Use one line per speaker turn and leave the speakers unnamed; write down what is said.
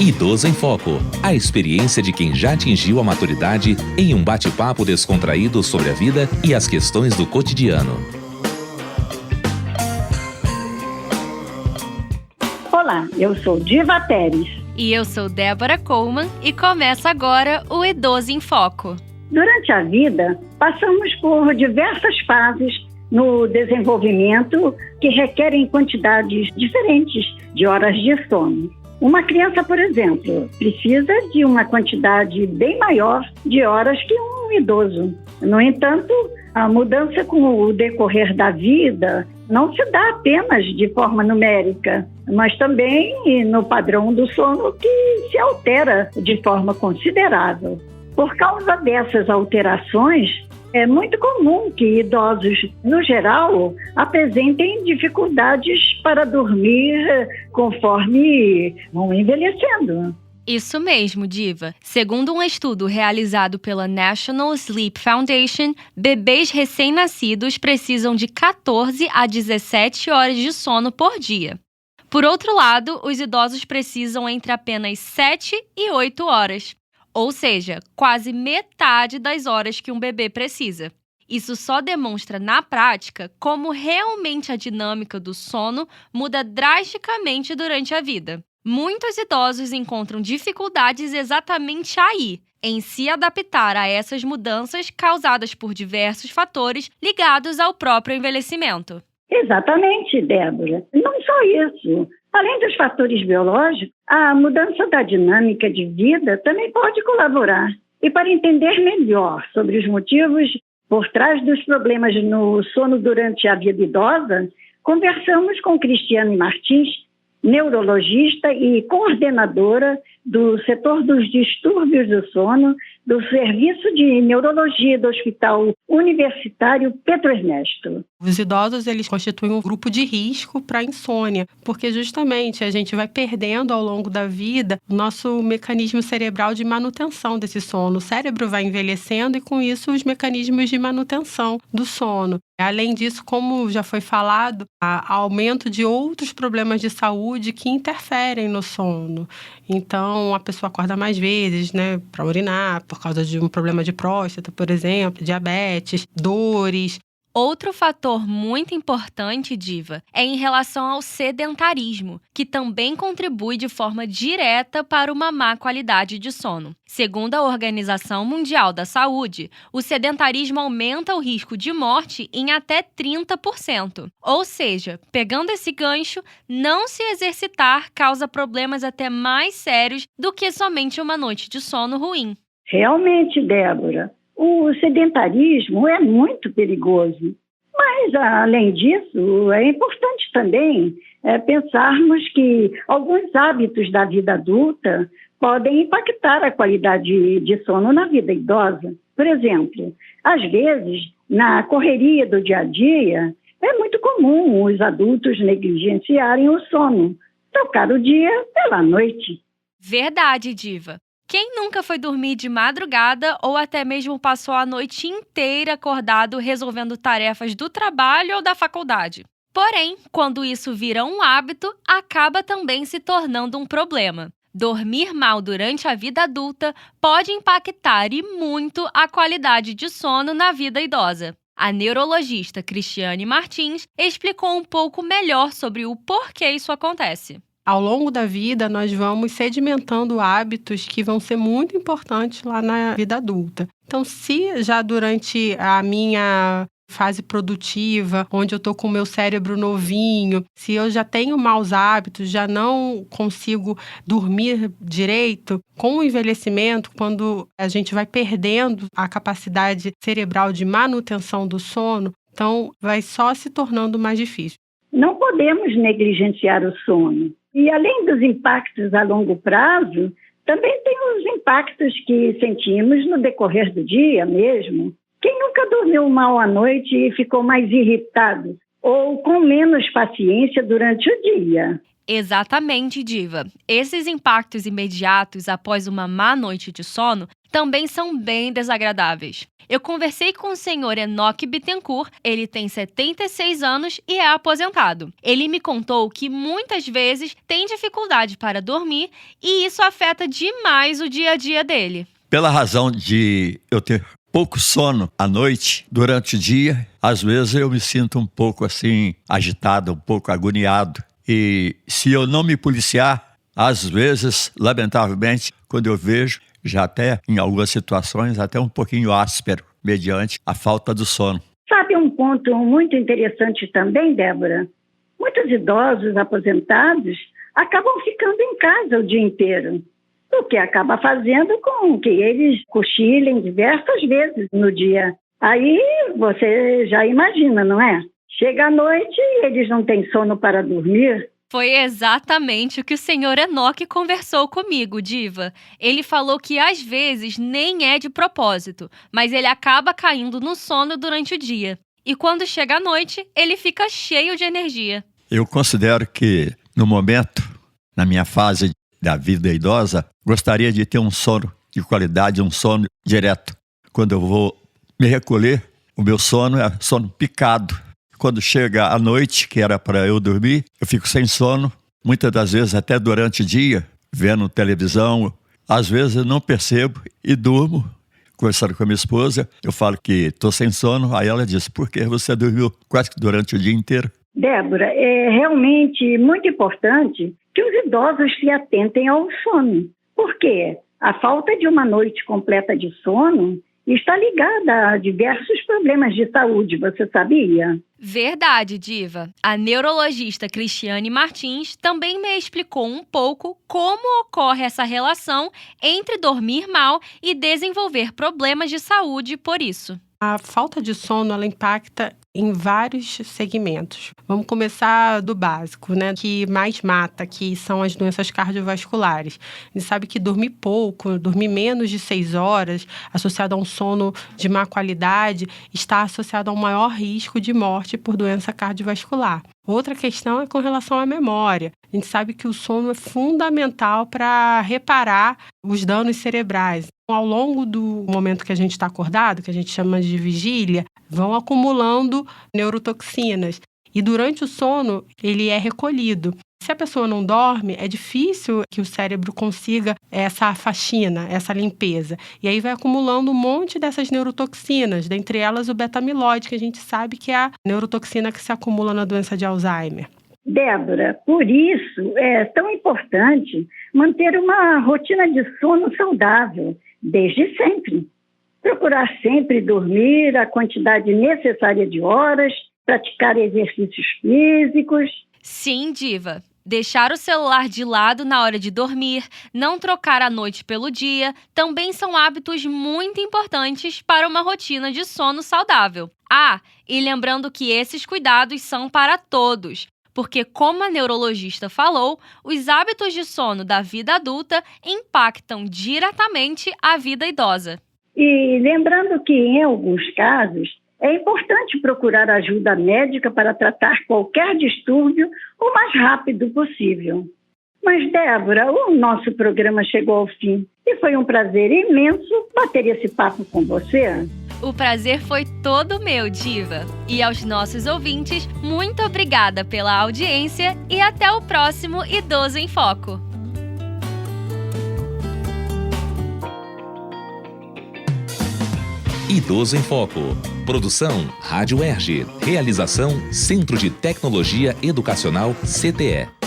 Idoso em Foco. A experiência de quem já atingiu a maturidade em um bate-papo descontraído sobre a vida e as questões do cotidiano.
Olá, eu sou Diva Teres.
E eu sou Débora Coleman e começa agora o Idoso em Foco.
Durante a vida, passamos por diversas fases no desenvolvimento que requerem quantidades diferentes de horas de sono. Uma criança, por exemplo, precisa de uma quantidade bem maior de horas que um idoso. No entanto, a mudança com o decorrer da vida não se dá apenas de forma numérica, mas também no padrão do sono que se altera de forma considerável. Por causa dessas alterações, é muito comum que idosos, no geral, apresentem dificuldades para dormir conforme vão envelhecendo.
Isso mesmo, Diva. Segundo um estudo realizado pela National Sleep Foundation, bebês recém-nascidos precisam de 14 a 17 horas de sono por dia. Por outro lado, os idosos precisam entre apenas 7 e 8 horas. Ou seja, quase metade das horas que um bebê precisa. Isso só demonstra na prática como realmente a dinâmica do sono muda drasticamente durante a vida. Muitos idosos encontram dificuldades exatamente aí, em se adaptar a essas mudanças causadas por diversos fatores ligados ao próprio envelhecimento.
Exatamente, Débora. Não só isso. Além dos fatores biológicos, a mudança da dinâmica de vida também pode colaborar. E para entender melhor sobre os motivos por trás dos problemas no sono durante a vida idosa, conversamos com Cristiane Martins, neurologista e coordenadora do setor dos distúrbios do sono do Serviço de Neurologia do Hospital Universitário Pedro Ernesto.
Os idosos, eles constituem um grupo de risco para a insônia, porque justamente a gente vai perdendo ao longo da vida o nosso mecanismo cerebral de manutenção desse sono. O cérebro vai envelhecendo e, com isso, os mecanismos de manutenção do sono. Além disso, como já foi falado, há aumento de outros problemas de saúde que interferem no sono. Então, a pessoa acorda mais vezes, para urinar, por causa de um problema de próstata, por exemplo, diabetes, dores.
Outro fator muito importante, Diva, é em relação ao sedentarismo, que também contribui de forma direta para uma má qualidade de sono. Segundo a Organização Mundial da Saúde, o sedentarismo aumenta o risco de morte em até 30%. Ou seja, pegando esse gancho, não se exercitar causa problemas até mais sérios do que somente uma noite de sono ruim.
Realmente, Débora. O sedentarismo é muito perigoso, mas, além disso, é importante também pensarmos que alguns hábitos da vida adulta podem impactar a qualidade de sono na vida idosa. Por exemplo, às vezes, na correria do dia a dia, é muito comum os adultos negligenciarem o sono, trocar o dia pela noite.
Verdade, Diva. Quem nunca foi dormir de madrugada ou até mesmo passou a noite inteira acordado resolvendo tarefas do trabalho ou da faculdade? Porém, quando isso vira um hábito, acaba também se tornando um problema. Dormir mal durante a vida adulta pode impactar e muito a qualidade de sono na vida idosa. A neurologista Cristiane Martins explicou um pouco melhor sobre o porquê isso acontece.
Ao longo da vida, nós vamos sedimentando hábitos que vão ser muito importantes lá na vida adulta. Então, se já durante a minha fase produtiva, onde eu estou com o meu cérebro novinho, se eu já tenho maus hábitos, já não consigo dormir direito, com o envelhecimento, quando a gente vai perdendo a capacidade cerebral de manutenção do sono, então vai só se tornando mais difícil.
Não podemos negligenciar o sono. E, além dos impactos a longo prazo, também tem os impactos que sentimos no decorrer do dia mesmo. Quem nunca dormiu mal à noite e ficou mais irritado ou com menos paciência durante o dia?
Exatamente, Diva. Esses impactos imediatos após uma má noite de sono também são bem desagradáveis. Eu conversei com o senhor Enoque Bittencourt, ele tem 76 anos e é aposentado. Ele me contou que muitas vezes tem dificuldade para dormir e isso afeta demais o dia a dia dele.
Pela razão de eu ter pouco sono à noite, durante o dia, às vezes eu me sinto um pouco assim, agitado, um pouco agoniado. E se eu não me policiar, às vezes, lamentavelmente, quando eu vejo, já até em algumas situações, até um pouquinho áspero, mediante a falta do sono.
Sabe um ponto muito interessante também, Débora? Muitos idosos aposentados acabam ficando em casa o dia inteiro, o que acaba fazendo com que eles cochilem diversas vezes no dia. Aí você já imagina, não é? Chega à noite e eles não têm sono para dormir.
Foi exatamente o que o senhor Enoque conversou comigo, Diva. Ele falou que às vezes nem é de propósito, mas ele acaba caindo no sono durante o dia. E quando chega à noite, ele fica cheio de energia.
Eu considero que, no momento, na minha fase da vida idosa, gostaria de ter um sono de qualidade, um sono direto. Quando eu vou me recolher, o meu sono é sono picado. Quando chega a noite, que era para eu dormir, eu fico sem sono, muitas das vezes até durante o dia, vendo televisão. Às vezes eu não percebo e durmo. Conversando com a minha esposa, eu falo que estou sem sono, aí ela diz, por que você dormiu quase que durante o dia inteiro?
Débora, é realmente muito importante que os idosos se atentem ao sono. Por quê? A falta de uma noite completa de sono está ligada a diversos problemas de saúde, você sabia?
Verdade, Diva. A neurologista Cristiane Martins também me explicou um pouco como ocorre essa relação entre dormir mal e desenvolver problemas de saúde por isso.
A falta de sono, ela impacta em vários segmentos. Vamos começar do básico, né? Que mais mata, que são as doenças cardiovasculares. A gente sabe que dormir pouco, dormir menos de 6 horas, associado a um sono de má qualidade, está associado a um maior risco de morte por doença cardiovascular. Outra questão é com relação à memória. A gente sabe que o sono é fundamental para reparar os danos cerebrais. Ao longo do momento que a gente está acordado, que a gente chama de vigília, vão acumulando neurotoxinas. E durante o sono, ele é recolhido. Se a pessoa não dorme, é difícil que o cérebro consiga essa faxina, essa limpeza. E aí vai acumulando um monte dessas neurotoxinas, dentre elas o beta-amiloide, que a gente sabe que é a neurotoxina que se acumula na doença de Alzheimer.
Débora, por isso é tão importante manter uma rotina de sono saudável, desde sempre. Procurar sempre dormir a quantidade necessária de horas, praticar exercícios físicos.
Sim, Diva. Deixar o celular de lado na hora de dormir, não trocar a noite pelo dia, também são hábitos muito importantes para uma rotina de sono saudável. Ah, e lembrando que esses cuidados são para todos, porque, como a neurologista falou, os hábitos de sono da vida adulta impactam diretamente a vida idosa.
E lembrando que, em alguns casos, é importante procurar ajuda médica para tratar qualquer distúrbio o mais rápido possível. Mas, Débora, o nosso programa chegou ao fim e foi um prazer imenso bater esse papo com você.
O prazer foi todo meu, Diva. E aos nossos ouvintes, muito obrigada pela audiência e até o próximo Idoso em Foco.
Idoso em Foco. Produção Rádio Erge. Realização Centro de Tecnologia Educacional CTE.